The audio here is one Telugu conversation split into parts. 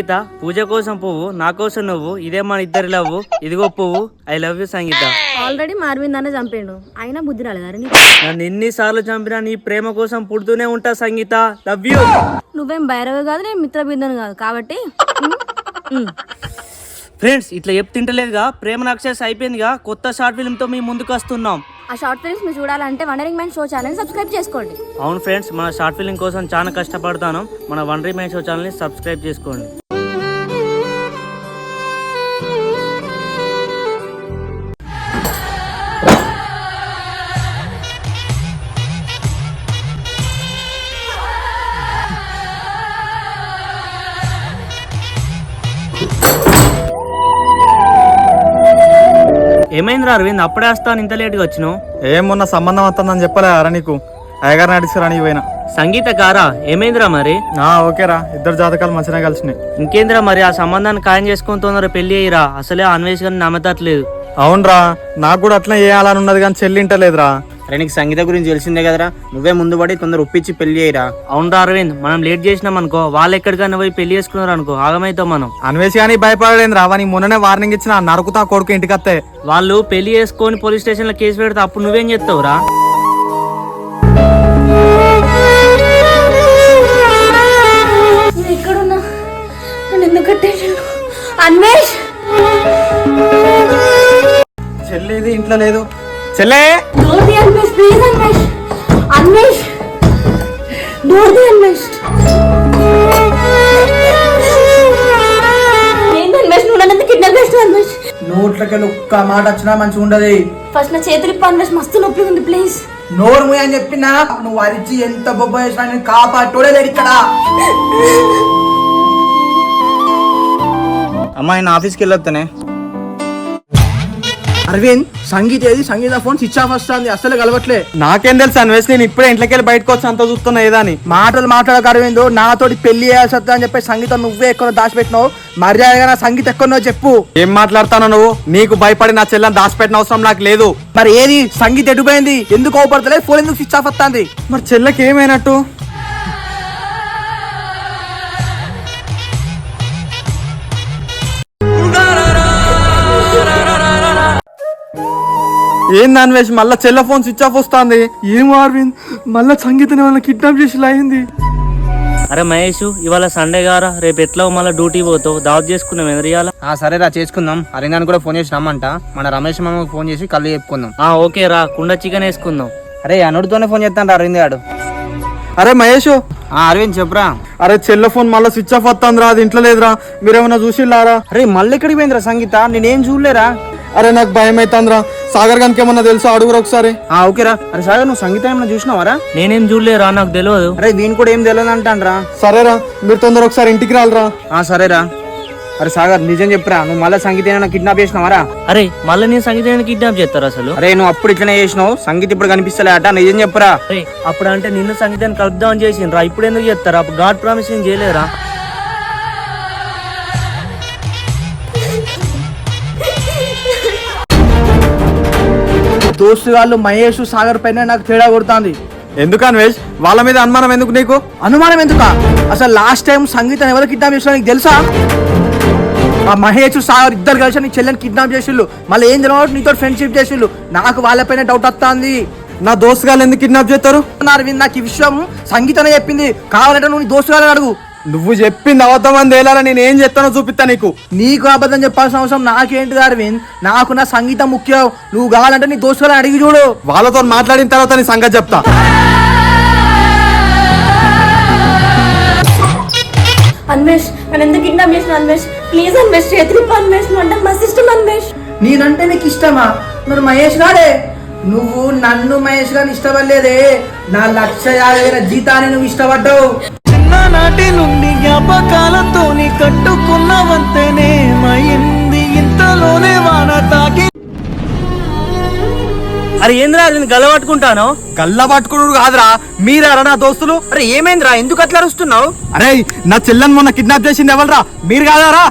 సంగీత, పూజ కోసం పువ్వు, నా కోసం నువ్వు, ఇదే మన ఇద్దరి లవ్, ఇదిగో పువ్వు, I love you Sangeetha. Already మారవిందనే చంపాడు, అయినా బుద్ధి రాలేదా నన్ను ఎన్నిసార్లు చంపినా నీ ప్రేమ కోసం పుడుతూనే ఉంటా సంగీత, లవ్ యూ. నువ్వేం భైరవి కాదు, నేను మిత్రబిందను కాదు కాబట్టి. ఫ్రెండ్స్, ఇట్లా తింటలేదుగా, ప్రేమ సక్సెస్ అయిపోయిందిగా, కొత్త షార్ట్ ఫిల్మ్ తో మీ ముందుకు వస్తున్నాం. ఆ షార్ట్ ఫిల్మ్స్ మీరు చూడాలంటే wondering man show channel subscribe చేసుకోండి. అవును ఫ్రెండ్స్, మన షార్ట్ ఫిల్మ్ కోసం చాలా కష్టపడతాను. మన వండరింగ్ మ్యాన్ షో ఛానల్ ని సబ్స్క్రైబ్ చేసుకోండి. ఏమైందిరా అరవింద్, అప్పుడే వస్తాను, ఇంత లేట్గా వచ్చినావు? ఏమున్న సంబంధం వస్తుందని చెప్పలేరా నీకు? అయ్యగారిని అడిగిరా నీ పోయినా. సంగీత కారా, ఏమైందిరా మరి? ఓకేరా, ఇద్దరు జాతకాలు మంచిగా కలిసినాయి. ఇంకేందిరా మరి, ఆ సంబంధాన్ని ఖాయం చేసుకుని తొందర పెళ్లి అయ్యిరా, అసలే అన్వేష్ గారిని నమ్మతట్లేదు. అవునరా, నాకు కూడా అట్లా చేయాలని ఉన్నది కానీ చెల్లింటలేదురా. అరే నీకు సంగీత గురించి తెలిసిందే కదరా, నువ్వే ముందు పడి తొందర ఒప్పించి పెళ్లి అయ్యిరా. అవునరా అరవింద్, మనం లేట్ చేసినాం అనుకో, వాళ్ళు ఎక్కడికన్నా పోయి పెళ్లి చేసుకున్నారు అనుకో, ఆగమైతాం మనం. అన్వేష్ కానీ భయపడలేదురా, వాని మొన్ననే వార్నింగ్ ఇచ్చిన, నరుకుతా కొడుకు ఇంటికి వస్తే. వాళ్ళు పెళ్లి చేసుకొని పోలీస్ స్టేషన్ లో కేసు పెడితే అప్పుడు నువ్వేం చేస్తావురా? ఎక్కడున్నా ఎందుకు అన్వేష్? చెల్లిది ఇంట్లో లేదు. చెల్లే, అన్వేష్ ప్లీజ్, అన్వేష్ అన్వేష్ డోర్ అన్వేష్. ఏంటి అన్వేష్, నువ్వు నన్ను కిడ్నాప్ చేస్తావు అన్వేష్? నోట్లకి ఒక్క మాట వచ్చినా మంచిగా ఉండదు. ఫస్ట్ నా చేతులు ఇప్పు అన్వేష్, మస్తు నొప్పి ఉంది, ప్లీజ్. నోరు మూయ అని చెప్పినా, నువ్వు అరిచి ఎంత బొబ్బ చేసినా నేను కాపాటోడే లేడు ఇక్కడ. అమ్మాయి నా ఆఫీస్కి వెళ్ళొస్తానే. అరవింద్, సంగీత ఏది? సంగీత ఫోన్ స్విచ్ ఆఫ్ వస్తుంది, అసలు కలవట్లే. నాకేం తెలుసు అన్వేష్, నేను ఇప్పుడే ఇంట్లోకి వెళ్ళి బయటకు వచ్చి అంత చూస్తున్నా ఏదని. మాటలు మాట్లాడక అరవింద్, నాతోటి పెళ్లి చేయాల్సి వస్తా అని చెప్పి సంగీత నువ్వే ఎక్కువ దాచిపెట్టినావు. మర్యాదగా నా సంగీత ఎక్కువ చెప్పు. ఏం మాట్లాడతాను నువ్వు? నీకు భయపడి నా చెల్లెని దాచిపెట్టిన అవసరం నాకు లేదు. మరి ఏది సంగీత ఎటుపోయింది? ఎందుకు కోపడతలేదు? ఫోన్ ఎందుకు స్విచ్ ఆఫ్ వస్తుంది? మరి చెల్లెకి ఏమైనట్టు? ఏంది అన్వేష్, మళ్ళా చెల్ల ఫోన్ స్విచ్ ఆఫ్ వస్తుంది? ఏమో అరవింద్, మళ్ళా సంగీతని వాళ్ళని కిడ్నాప్ చేసి అయింది. అరే మహేష్, ఇవాళ సండే గారా, రేపు ఎట్లా మళ్ళీ డ్యూటీ పోతావు, దావత్ చేసుకున్నాం ఎదురియాల. సరేరా చేసుకుందాం. అరేందాన్ని కూడా ఫోన్ చేసి రమ్మంట, మన రమేష్ మామకు ఫోన్ చేసి కళ్ళు చెప్పుకుందాం. ఓకే రా, కుండ చికెన్ వేసుకుందాం. అరే అనుడితోనే ఫోన్ చేస్తాను అరవింద్ గాడు. అరే మహేష్, అరవింద్ చెప్పురా. అరే చెల్ల ఫోన్ మళ్ళీ స్విచ్ ఆఫ్ వస్తుందిరా, అది ఇంట్లో లేదురా, మీరేమన్నా చూసిల్లారా? అరే మళ్ళీ ఎక్కడికి పోయిందిరా సంగీత? నేనేం చూడలేరా. అరే నాకు భయం అవుతుందిరా, సాగర్ గానికి ఏమన్నా తెలుసా? అడుగురు ఒకసారి. ఓకేరా. అరే సాగర్, నువ్వు సంగీత ఏమన్నా చూసినావారా? నేనేం చూడలేరా, నాకు తెలియదు. అరే వీని కూడా ఏం తెలియదు అంటానరా. సరేరా, మీరు తొందర ఒకసారి ఇంటికి రాలరా. సరేరా. అరే సాగర్, నిజం చెప్పరా, నువ్వు మళ్ళీ సంగీత ఏమైనా కిడ్నాప్ చేసినావారా? అరే మళ్ళీ నేను సంగీతాన్ని కిడ్నాప్ చేస్తారా అసలు? అరే నువ్వు అప్పుడు ఇట్లనే చేసినావు, సంగీత ఇప్పుడు కనిపిస్తలే అట, నిజం చెప్పరా. అరే అప్పుడు అంటే నిన్ను సంగీతాన్ని కలుద్దామని చేసిండ్రా, ఇప్పుడు ఎందుకు చేస్తారా? అప్పుడు గాడ్ ప్రామిస్ నేను చేయలేరా? దోస్తు వాళ్ళు మహేష్ సాగర్ పైన నాకు తేడా కొడుతుంది. ఎందుకు అన్వేష్, వాళ్ళ మీద అనుమానం ఎందుకు నీకు? అనుమానం ఎందుక? అసలు లాస్ట్ టైం సంగీతం ఎవరు కిడ్నాప్ చేసినా నీకు తెలుసా? ఆ మహేష్ సాగర్ ఇద్దరు కలిసి నీ చెల్లెని కిడ్నాప్ చేసిళ్ళు. మళ్ళీ ఏం తెలియదు, నీతో ఫ్రెండ్షిప్ చేసిళ్ళు. నాకు వాళ్ళపైన డౌట్ వస్తుంది. నా దోస్తు గారు ఎందుకు కిడ్నాప్ చేస్తారు? అరవింద్, నాకు ఈ విషయం సంగీతనే చెప్పింది. కావాలంటే నువ్వు నీ దోస్తు గారిని అడుగు. నువ్వు చెప్పింది అబద్ధం అని తేలారా, నేను ఏం చెప్తానో చూపిస్తా నీకు. నీకు అబద్ధం చెప్పాల్సిన అవసరం నాకేంటిది అరవింద్? నాకు నా సంగీతం ముఖ్యం. నువ్వు కావాలంటే నీ దోస్తు గారిని అడిగి చూడు. వాళ్ళతో మాట్లాడిన తర్వాత నీ సంగతి చెప్తా. అన్వేష్, నన్ను ఎందుకు కిడ్నాప్ చేసిన అన్వేష్? ప్లీజ్ అన్వేష్, చేతులు అన్వేష్, నువ్వు అంటే మస్తు ఇష్టం అన్వేష్. నేనంటే నీకు ఇష్టమా? మరి మహేష్ గారే, నువ్వు నన్ను మహేష్ గారిని ఇష్టపడలేదే, నా 1,50,000 జీతాన్ని నువ్వు ఇష్టపడ్డావు. చిన్ననాటి నుండి జ్ఞాపకాలతో కట్టుకున్న వంతెనే మైంది, ఇంతలోనే వాన తాకి. అరే ఏంద్రా నేను గల్ల పట్టుకుంటాను? గల్ల పట్టుకున్నాడు కాదురా, మీరారా నా దోస్తులు? అరే ఏమైందిరా, ఎందుకు అట్లా అరుస్తున్నావు? అరే నా చెల్లెని మొన్న కిడ్నాప్ చేసింది ఎవరురా? మీరు కాదారా?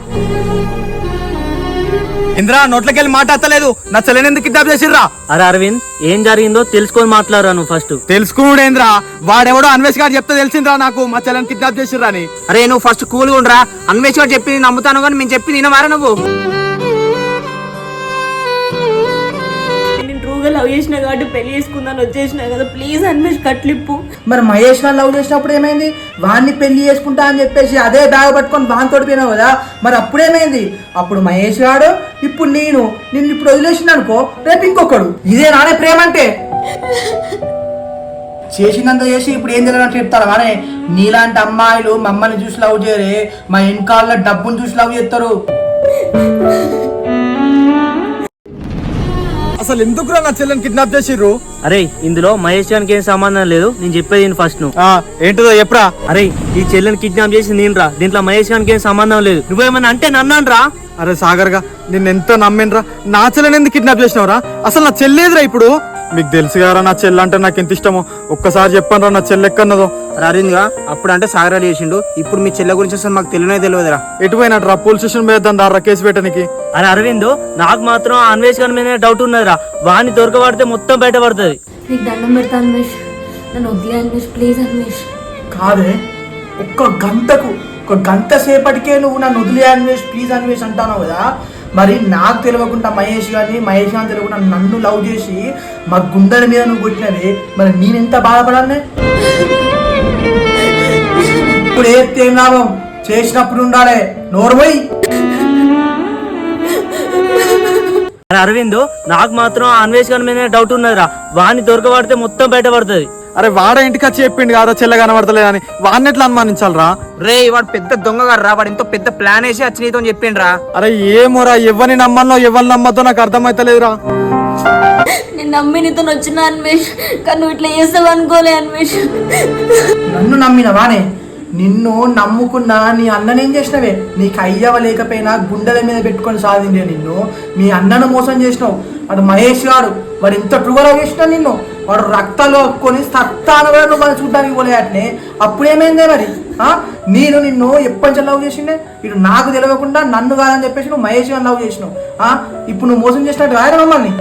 ఇంద్రా నోట్లకెళ్ళి మాట అత్తలేదు నా చెల్లెని ఎందుకు కిడ్నాప్ చేసిర్రా అరే అరవింద్ ఏం జరిగిందో తెలుసుకొని మాట్లాడరా నువ్వు ఫస్ట్. తెలుసుకునేంద్రా వాడెవడో అన్వేష్ గారు చెప్తే తెలిసిందిరా నాకు మా చెల్లెని కిడ్నాప్ చేసిర్రా అని. అరే నువ్వు ఫస్ట్ కూల్ ఉండరా, అన్వేష్ గారు చెప్పింది నమ్ముతాను కానీ మేము చెప్పింది వినవారా నువ్వు? నేను ట్రూగా లవ్ చేసిన కాబట్టి పెళ్లి చేసుకుందాను వచ్చేసిన కదా, ప్లీజ్ అన్వేష్ కట్లిప్పు. మరి మహేష్ గారు లవ్ చేసినప్పుడు ఏమైంది? వాడిని పెళ్లి చేసుకుంటా అని చెప్పేసి అదే బ్యాగ్ పట్టుకొని వాన్ తోడిపోయినావు కదా, మరి అప్పుడేమైంది? అప్పుడు మహేష్ గాడు, ఇప్పుడు నిన్ను ఇప్పుడు వదిలేసింది అనుకో, రేపు ఇంకొకడు. ఇదే నానే ప్రేమ అంటే. చేసినంత చేసి ఇప్పుడు ఏం జరిగినట్టు చెప్తారు వానే. నీలాంటి అమ్మాయిలు మమ్మల్ని చూసి లవ్ చేయరే, మా వెనకాల డబ్బును చూసి లవ్ చేస్తారు. అసలు ఎందుకురా నా చెల్లెని కిడ్నాప్ చేసిర్రు? అరే ఇందులో మహేష్ గారికి ఏం సంబంధం లేదు, నేను చెప్పేది నేను ఫస్ట్ నువ్వు. ఏంటిదో చెప్పరా. అరే ఈ చెల్లెని కిడ్నాప్ చేసి నేను రా, దీంట్లో మహేష్ గారికి ఏం సంబంధం లేదు. నువ్వేమన్నా అంటే నన్నాను రా. అరే సాగర్ గా నిన్న ఎంతో నమ్మినరా, నా చెల్లెని ఎందుకు కిడ్నాప్ చేసినవరా? అసలు నా చెల్లేదురా ఇప్పుడు. మీకు తెలుసు కదా నా చెల్లె అంటే నాకు ఎంత ఇష్టమో, ఒక్కసారి చెప్పండి రా నా చెల్లె ఎక్కన్నదో. అరవింద్ గా అప్పుడు అంటే సాగరాలు చేసిండు, ఇప్పుడు మీ చెల్లె గురించి అసలు మాకు తెలియదురా. ఎటు పోయినట్రా? పోలీస్ స్టేషన్ పోయేద్దాం దారా కేసు పెట్టడానికి. అరే అరవింద్ నాకు మాత్రం అన్వేష్ గారి మీద డౌట్ ఉన్నదిరా, వాడిని దొరకబడితే మొత్తం బయటపడుతుంది. నీకు దండం పెడతా అన్వేష్, నన్ను వదిలే అన్వేష్, ప్లీజ్ అన్వేష్. కాదే ఒక గంట సేపటికే నువ్వు నన్ను వదిలే అన్వేష్ ప్లీజ్ అన్వేష్ అంటాను కదా. మరి నాకు తెలియకుండా మహేష్ గారిని తెలియకుండా నన్ను లవ్ చేసి మా గుండెల మీద నువ్వు కొట్టినవి, మరి నేనెంత బాధపడాలి? ఇప్పుడు ఏం లాభం? చేసినప్పుడు ఉండాలి, నోరుపోయి. అరే అరవింద్ నాకు మాత్రం అన్వేష్ గారి మీద డౌట్ ఉన్నదిరా, వాడిని దొరకబడితే మొత్తం బయటపడుతుంది. అరే వాడ ఇంటికి వచ్చి చెప్పిండు కదా చెల్లె కనబడతలేదని, వాడిని ఎట్లా అనుమానించాలరా? రే వాడు పెద్ద దొంగ గారు రా, వాడు ఎంతో పెద్ద ప్లాన్ వేసి వచ్చి నీతో చెప్పిండ్రా. అరే ఏమోరా, ఎవరిని నమ్మన్నో ఎవరిని నమ్మద్దో నాకు అర్థమైతలేదురా. నేను నమ్మి నీతో వచ్చిన అన్వేష్, కానీ నువ్వు ఇట్లా చేస్తావు అనుకోలే అన్వేష్. నన్ను నమ్మినవానే? నిన్ను నమ్ముకున్నా నీ అన్ననేం చేసినవే? నీకు అయ్యవ లేకపోయినా గుండెల మీద పెట్టుకొని సాధించే నిన్ను మీ అన్నను మోసం చేసినావు. వాడు మహేష్ గారు, వాడు ఎంత ట్రుగలో చేసినా నిన్ను, వాడు రక్తాలు కొని సత్తాను కూడా నువ్వు మనం చూడడానికి పోలే అట్నే. అప్పుడేమైందే మరి? నేను నిన్ను ఎప్పటి నుంచి లవ్ చేసిండే? ఇటు నాకు తెలియకుండా నన్ను కాదని చెప్పేసి నువ్వు మహేష్ గారిని లవ్ చేసినావు. ఇప్పుడు నువ్వు మోసం చేసినట్టు కాదు మమ్మల్ని.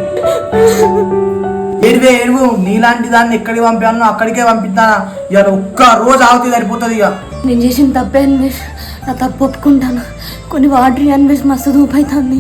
ఏడువు నీలాంటి దాన్ని ఎక్కడికి పంపాను అక్కడికే పంపిస్తానా? ఇవాళ ఒక్క రోజు ఆగితే సరిపోతుంది. ఇక నేను చేసిన తప్పే అన్వేష్, నా తప్పు ఒప్పుకుంటాను. కొన్ని వాటర్ అన్వేష్ మస్తు దూపైతుంది.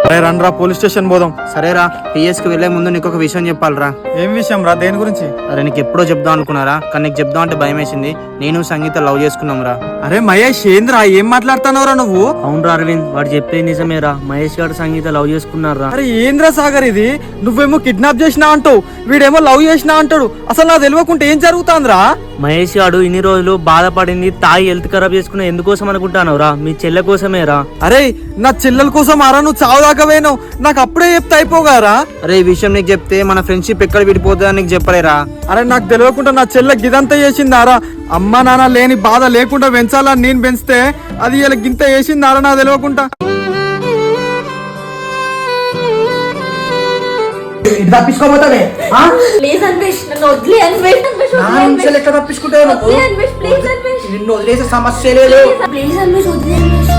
అరే రండ్రా పోలీస్ స్టేషన్ పోదాం. సరేరా, పిఎస్ కి వెళ్లే ముందు నీకు ఒక విషయం చెప్పాలరా. ఏం విషయం రా? దేని గురించి? అరే నీకు ఎప్పుడో చెప్దాం అనుకున్నారా, కానీ నీకు చెప్దాం అంటే భయం వేసింది. నేను సంగీత లవ్ చేసుకున్నాం రా. అరే మహేష్ ఏంద్రా ఏం మాట్లాడుతున్నావురా నువ్వు? అవునరా అరవింద్, వాడు చెప్పేది నిజమేరా, మహేష్ గారు సంగీత లవ్ చేసుకున్నారా. అరే ఏంద్రా సాగర్ ఇది? నువ్వేమో కిడ్నాప్ చేసినా అంటావు, వీడేమో లవ్ చేసినా అంటాడు. అసలు నాకు తెలియకుంటే ఏం జరుగుతాందిరా? మహేష్ గారు ఇన్ని రోజులు బాధపడింది తాగి హెల్త్ ఖరాబ్ చేసుకున్న ఎందుకోసం అనుకుంటానవురా? మీ చెల్లె కోసమేరా. అరే నా చెల్లెల కోసం అరా నువ్వు చావు దాకా పోయినావు, నాకు అప్పుడే చెప్తే అయిపోగారా? అరే ఈ విషయం నీకు చెప్తే మన ఫ్రెండ్షిప్ ఎక్కడ విడిపోతుందని నీకు చెప్పలేరా? అరే నాకు తెలియకుండా నా చెల్లె గిదంతా చేసిందారా? అమ్మ నాన్న లేని బాధ లేకుండా పెంచాలని నేను పెంచితే అది ఇలా గింత చేసిందారా నాకు తెలియకుండా? తప్పించుకోబోతావే? ప్లీజ్ అన్వేష్, నన్ను వదిలే అన్వేష్. నా నుంచి ఎట్లా తప్పించుకుంటావు? అన్వేష్ ప్లీజ్ అన్వేష్, నిన్ను వదిలేసే సమస్య లేదు. ప్లీజ్ అన్వేష్ వదిలే అన్వేష్.